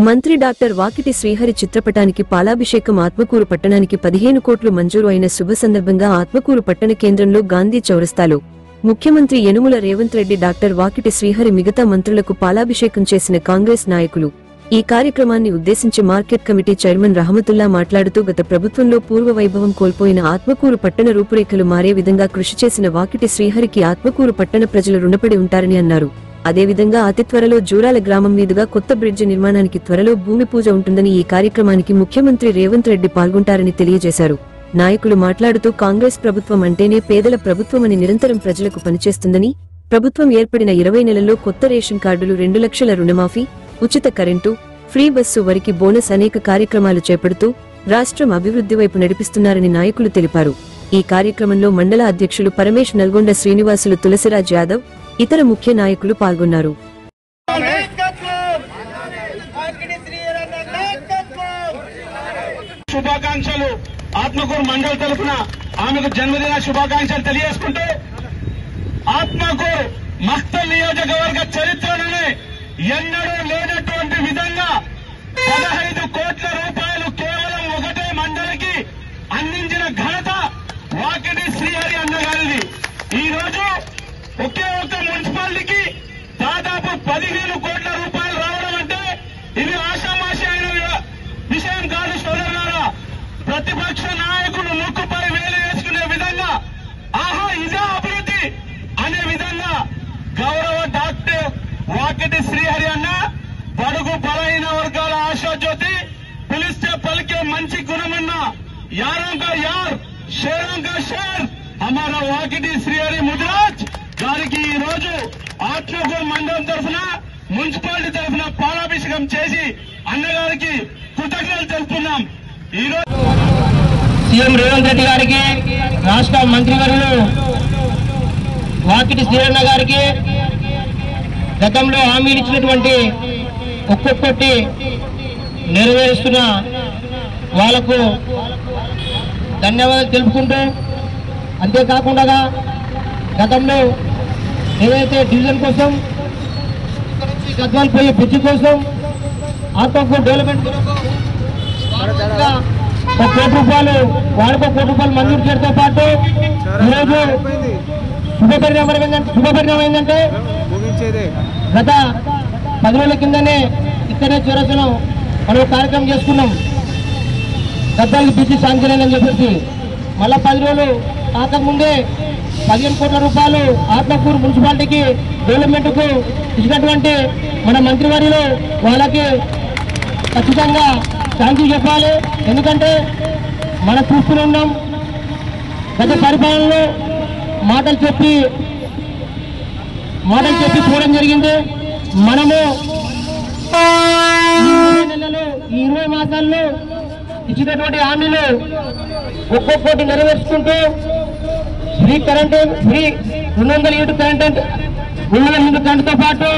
మంత్రి డాక్టర్ వాకిటి శ్రీహరి చిత్రపటానికి పాలాభిషేకం. ఆత్మకూరు పట్టణానికి 15 కోట్లు మంజూరు అయిన శుభ సందర్భంగా ఆత్మకూరు పట్టణ కేంద్రంలో గాంధీ చౌరస్తాలో ముఖ్యమంత్రి యనుమల రేవంత్ రెడ్డి డాక్టర్ వాకిటి శ్రీహరి మిగతా మంత్రులకు పాలాభిషేకం చేసిన కాంగ్రెస్ నాయకులు. ఈ కార్యక్రమాన్ని ఉద్దేశించి మార్కెట్ కమిటీ చైర్మన్ రహమతుల్లా మాట్లాడుతూ గత ప్రభుత్వంలో పూర్వ వైభవం కోల్పోయిన ఆత్మకూరు పట్టణ రూపురేఖలు మారే విధంగా కృషి చేసిన వాకిటి శ్రీహరికి ఆత్మకూరు పట్టణ ప్రజలు రుణపడి ఉంటారని అన్నారు. అదేవిధంగా అతి త్వరలో జూరాల గ్రామం మీదుగా కొత్త బ్రిడ్జి నిర్మాణానికి త్వరలో భూమి పూజ ఉంటుందని, ఈ కార్యక్రమానికి ముఖ్యమంత్రి రేవంత్ రెడ్డి పాల్గొంటారని తెలియజేశారు. నాయకులు మాట్లాడుతూ కాంగ్రెస్ ప్రభుత్వం అంటేనే పేదల ప్రభుత్వమని, నిరంతరం ప్రజలకు పనిచేస్తుందని, ప్రభుత్వం ఏర్పడిన 20 నెలల్లో కొత్త రేషన్ కార్డులు, 2 లక్షల రుణమాఫీ, ఉచిత కరెంటు, ఫ్రీ బస్సు వరికి బోనస్ అనేక కార్యక్రమాలు చేపడుతూ రాష్ట్రం అభివృద్ధి వైపు నడిపిస్తున్నారని నాయకులు తెలిపారు. ఈ కార్యక్రమంలో మండల అధ్యక్షులు పరమేశ్, నల్గొండ శ్రీనివాసులు, తులసిరాజ్ యాదవ్, ఇతర ముఖ్య నాయకులు పాల్గొన్నారు. శుభాకాంక్షలు. ఆత్మకూరు మండలి తరఫున ఆమెకు జన్మదిన శుభాకాంక్షలు తెలియజేసుకుంటూ, ఆత్మకూరు మక్తల్ నియోజకవర్గ చరిత్రలోనే ఎన్నడూ లేనటువంటి విధంగా 15 కోట్ల రూపాయలు కేవలం ఒకటే మండలికి అందించిన ఘనత వాకిటి శ్రీహరి అన్నగారిది. ఈ రోజు ఒకే ఒక్క మున్సిపాలిటీకి దాదాపు 15 కోట్ల రూపాయలు రావడం అంటే ఇది ఆషామాషి అయిన విషయం కాదు సోదరులారా. ప్రతిపక్ష నాయకులు ముక్కుపై వేలు వేసుకునే విధంగా, ఆహా ఇదే అభివృద్ధి అనే విధంగా గౌరవ డాక్టర్ వాకిటి శ్రీహరి అన్న బడుగు బలహీన వర్గాల ఆశాజ్యోతి, పిలిస్తే పలికే మంచి గుణమన్న, యారోं का यार शेरों का शेर हमारा వాకిటి శ్రీహరి ముదిరాజ్ గారికి ఈ రోజు ఆత్మకూరు మండలం తరఫున, మున్సిపాలిటీ తరఫున పాలాభిషేకం చేసి అన్నగారికి కృతజ్ఞతలు తెలుపుతున్నాం. ఈ రోజు సీఎం రేవంత్ రెడ్డి గారికి, రాష్ట్ర మంత్రివర్యులు వాకిటి శ్రీహరన్న గారికి గతంలో హామీలు ఇచ్చినటువంటి ఒక్కొక్కటి నెరవేరుస్తున్న వాళ్లకు ధన్యవాదాలు తెలుపుకుంటూ, అంతేకాకుండా గతంలో ఏదైతే డివిజన్ కోసం, గద్వాల్ పోయే బ్రిడ్జి కోసం, ఆత్మకూరు డెవలప్మెంట్ ₹1 కోటి రూపాయలు, వాడికి ₹1 కోటి రూపాయలు మంజూరు చేయడంతో పాటు ఈరోజు శుభపరిణామం ఏంటంటే గత 10 రోజుల కిందనే ఇక్కడే చౌరస్తాలో మనం కార్యక్రమం చేసుకున్నాం. గద్వాల్ బ్రిడ్జి శాంక్షన్ అయిందని చెప్పేసి మళ్ళా 10 రోజులు కాకముందే 15 కోట్ల రూపాయలు ఆత్మకూరు మున్సిపాలిటీకి డెవలప్మెంట్ కు ఇచ్చినటువంటి మన మంత్రివర్యులు వాళ్ళకి ఖచ్చితంగా థ్యాంక్ యూ చెప్పాలి. ఎందుకంటే మనం చూస్తూనే ఉన్నాం, గత పరిపాలనలో మాటలు చెప్పి చూడడం జరిగింది. మనము 20 నెలలు, ఈ 20 మాసాల్లో ఇచ్చినటువంటి హామీలు ఒక్కొక్కటి నెరవేర్చుకుంటూ ఫ్రీ 200 యూనిట్ కరెంట్, 200 యూనిట్ కరెంట్తో పాటు